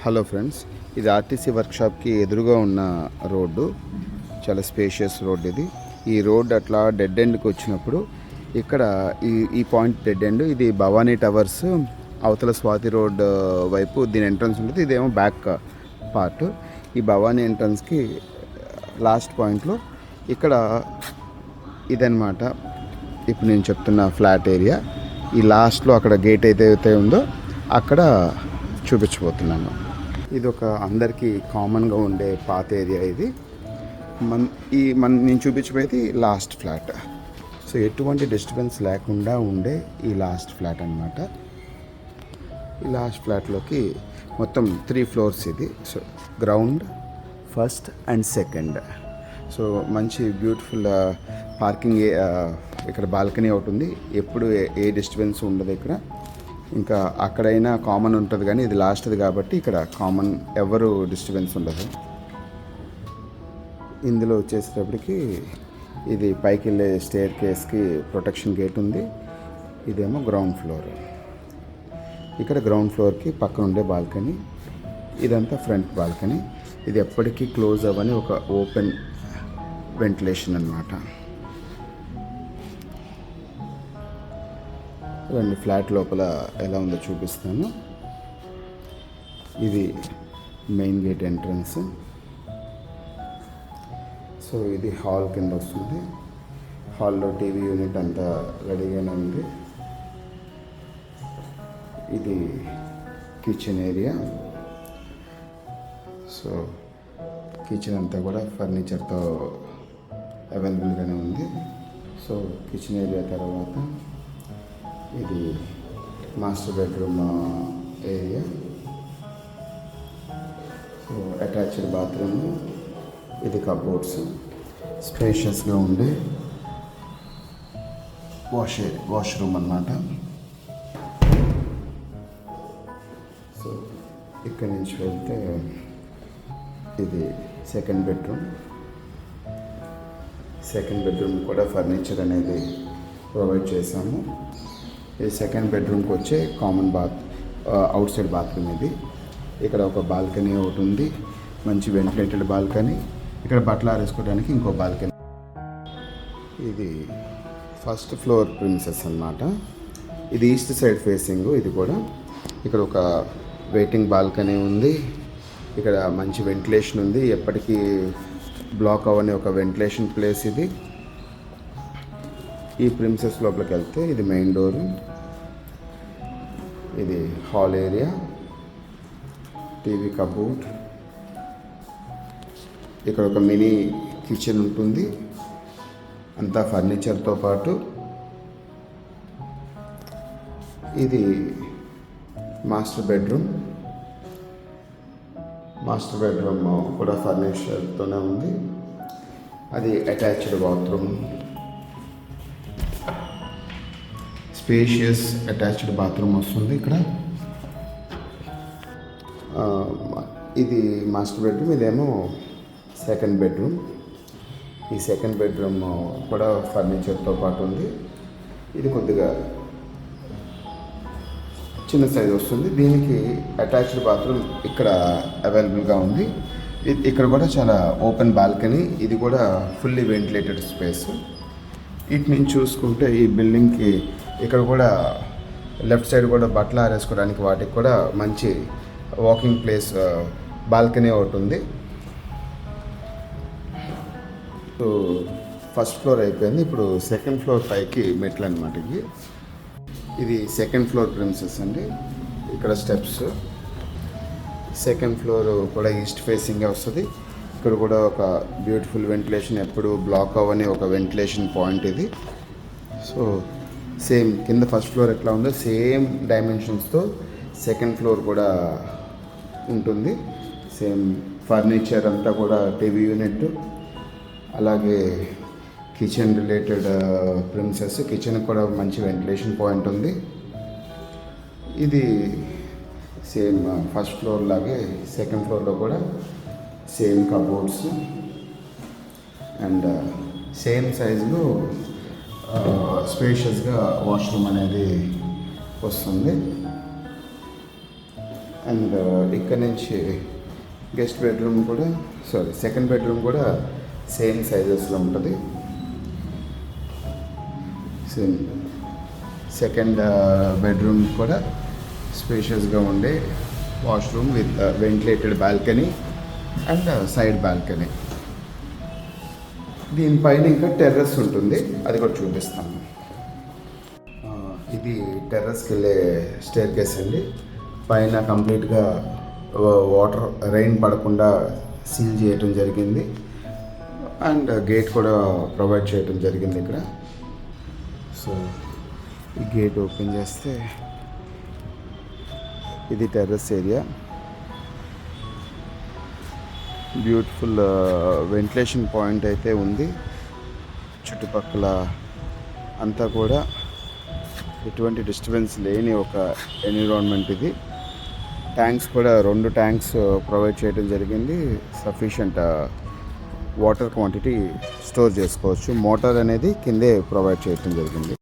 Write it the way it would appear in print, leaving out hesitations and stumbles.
Hello friends, ఇది RTC వర్క్షాప్కి ఎదురుగా ఉన్న రోడ్డు. చాలా స్పేషియస్ రోడ్ ఇది. ఈ రోడ్ అట్లా డెడ్ ఎండ్కి వచ్చినప్పుడు ఇక్కడ ఈ పాయింట్ డెడ్ ఎండ్. ఇది భవానీ టవర్స్ అవతల స్వాతి రోడ్ వైపు దీని ఎంట్రన్స్ ఉంటుంది. ఇదేమో బ్యాక్ పార్ట్. ఈ భవానీ ఎంట్రన్స్కి లాస్ట్ పాయింట్లో ఇక్కడ ఇదన్నమాట. ఇప్పుడు నేను చెప్తున్న ఫ్లాట్ ఏరియా. ఈ లాస్ట్లో అక్కడ గేట్ అయితే ఉందో అక్కడ చూపించబోతున్నాను. ఇది ఒక అందరికీ కామన్గా ఉండే పాత ఏరియా. ఇది నేను చూపించబోయేది లాస్ట్ ఫ్లాట్. సో ఎటువంటి డిస్టర్బెన్స్ లేకుండా ఉండే ఈ లాస్ట్ ఫ్లాట్ అన్నమాట. ఈ లాస్ట్ ఫ్లాట్లోకి మొత్తం 3 floors ఇది. So ground, first and second. So మంచి బ్యూటిఫుల్ పార్కింగ్. ఇక్కడ బాల్కనీ ఒకటి ఉంది. ఎప్పుడు ఏ డిస్టర్బెన్స్ ఉండదు ఇక్కడ. ఇంకా అక్కడైనా కామన్ ఉంటుంది, కానీ ఇది లాస్ట్ది కాబట్టి ఇక్కడ కామన్ ఎవరు డిస్టర్బెన్స్ ఉండదు. ఇందులో వచ్చేసేటప్పటికి ఇది పైకి వెళ్ళే స్టేర్ కేస్కి ప్రొటెక్షన్ గేట్ ఉంది. ఇదేమో గ్రౌండ్ ఫ్లోర్. ఇక్కడ గ్రౌండ్ ఫ్లోర్కి పక్కన ఉండే బాల్కనీ. ఇదంతా ఫ్రంట్ బాల్కనీ. ఇది ఎప్పటికీ క్లోజ్ అవ్వని ఒక ఓపెన్ వెంటిలేషన్ అన్నమాట. రండి ఫ్లాట్ లోపల ఎలా ఉందో చూపిస్తాను. ఇది మెయిన్ గేట్ ఎంట్రన్స్. సో ఇది హాల్ కింద వస్తుంది. హాల్లో టీవీ యూనిట్ అంతా రెడీగానే ఉంది. ఇది కిచెన్ ఏరియా. సో కిచెన్ అంతా కూడా ఫర్నిచర్తో అవైలబుల్గానే ఉంది. సో కిచెన్ ఏరియా తర్వాత ఇది master bedroom area. So attached bathroom. ఇది స్పేషియస్గా ఉండే వాష్రూమ్ అన్నమాట. సో ఇక్కడి నుంచి వెళ్తే ఇది సెకండ్ బెడ్రూమ్ కూడా ఫర్నిచర్ అనేది ప్రొవైడ్ చేశాము. ఈ సెకండ్ బెడ్రూమ్కి వచ్చే కామన్ అవుట్ సైడ్ బాత్రూమ్ ఇది. ఇక్కడ ఒక బాల్కనీ ఒకటి ఉంది, మంచి వెంటిలేటెడ్ బాల్కనీ. ఇక్కడ బట్టలు ఆరేసుకోవడానికి ఇంకో బాల్కనీ. ఇది ఫస్ట్ ఫ్లోర్ ప్రిన్సెస్ అన్నమాట. ఇది ఈస్ట్ సైడ్ ఫేసింగ్. ఇది కూడా ఇక్కడ ఒక వెయిటింగ్ బాల్కనీ ఉంది. ఇక్కడ మంచి వెంటిలేషన్ ఉంది. ఎప్పటికీ బ్లాక్ అవ్వని ఒక వెంటిలేషన్ ప్లేస్ ఇది. ఈ ప్రిన్సెస్ లోపలికి వెళ్తే ఇది మెయిన్ డోరు. ఇది హాల్ ఏరియా, టీవీ కబోర్డ్. ఇక్కడ ఒక మినీ కిచెన్ ఉంటుంది, అంతా ఫర్నిచర్తో పాటు. ఇది మాస్టర్ బెడ్రూమ్ కూడా ఫర్నిచర్తోనే ఉంది. అది attached bathroom, spacious attached bathroom వస్తుంది ఇక్కడ. ఇది మాస్టర్ బెడ్రూమ్. ఇదేమో సెకండ్ బెడ్రూమ్. ఈ సెకండ్ బెడ్రూమ్ కూడా ఫర్నిచర్తో పాటు ఉంది. ఇది కొద్దిగా చిన్న సైజ్ వస్తుంది. దీనికి అటాచ్డ్ బాత్రూమ్ ఇక్కడ అవైలబుల్గా ఉంది. ఇక్కడ కూడా చాలా ఓపెన్ బాల్కనీ. ఇది కూడా ఫుల్లీ వెంటిలేటెడ్ స్పేస్. ఇటు నుంచి చూసుకుంటే ఈ బిల్డింగ్కి ఇక్కడ కూడా లెఫ్ట్ సైడ్ కూడా బట్టలు ఆరేసుకోవడానికి వాటికి కూడా మంచి వాకింగ్ ప్లేస్, బాల్కనీ ఒకటి ఉంది. సో ఫస్ట్ ఫ్లోర్ అయిపోయింది. ఇప్పుడు సెకండ్ ఫ్లోర్ పైకి మెట్లు అనమాట. ఇది సెకండ్ ఫ్లోర్ ప్రిన్సెస్ అండి. ఇక్కడ స్టెప్స్. సెకండ్ ఫ్లోర్ కూడా ఈస్ట్ ఫేసింగ్గా వస్తుంది. ఇక్కడ కూడా ఒక బ్యూటిఫుల్ వెంటిలేషన్, ఎప్పుడు బ్లాక్ అవ్వని ఒక వెంటిలేషన్ పాయింట్ ఇది. సో సేమ్ కింద ఫస్ట్ ఫ్లోర్ ఎట్లా ఉందో సేమ్ డైమెన్షన్స్తో సెకండ్ ఫ్లోర్ కూడా ఉంటుంది. సేమ్ ఫర్నిచర్ అంతా కూడా టీవీ యూనిట్, అలాగే కిచెన్ రిలేటెడ్ ప్రిన్సెస్. కిచెన్ కూడా మంచి వెంటిలేషన్ పాయింట్ ఉంది. ఇది సేమ్ ఫస్ట్ ఫ్లోర్ లాగే సెకండ్ ఫ్లోర్లో కూడా సేమ్ కబోర్డ్స్ అండ్ సేమ్ సైజులో స్పేషియస్గా వాష్రూమ్ అనేది వస్తుంది. అండ్ ఇక్కడ నుంచి గెస్ట్ బెడ్రూమ్ కూడా సెకండ్ బెడ్రూమ్ కూడా సేమ్ సైజెస్లో ఉంటుంది. సేమ్ సెకండ్ బెడ్రూమ్ కూడా స్పేషియస్గా ఉండే washroom with ventilated balcony and side balcony. దీనిపైన ఇంకా టెర్రస్ ఉంటుంది, అది కూడా చూపిస్తాను. ఇది టెర్రస్కి వెళ్ళే స్టేర్ కేస్ అండి. పైన కంప్లీట్గా వాటర్ రెయిన్ పడకుండా సీల్ చేయటం జరిగింది అండ్ గేట్ కూడా ప్రొవైడ్ చేయటం జరిగింది ఇక్కడ. సో ఈ గేట్ ఓపెన్ చేస్తే ఇది terrace area. Beautiful ventilation point అయితే ఉంది. చుట్టుపక్కల అంతా కూడా ఎటువంటి డిస్టర్బెన్స్ లేని ఒక ఎన్విరాన్మెంట్ ఇది. ట్యాంక్స్ కూడా 2 ట్యాంక్స్ ప్రొవైడ్ చేయడం జరిగింది. సఫిషియంట్ వాటర్ క్వాంటిటీ స్టోర్ చేసుకోవచ్చు. మోటార్ అనేది కిందే ప్రొవైడ్ చేయడం జరిగింది.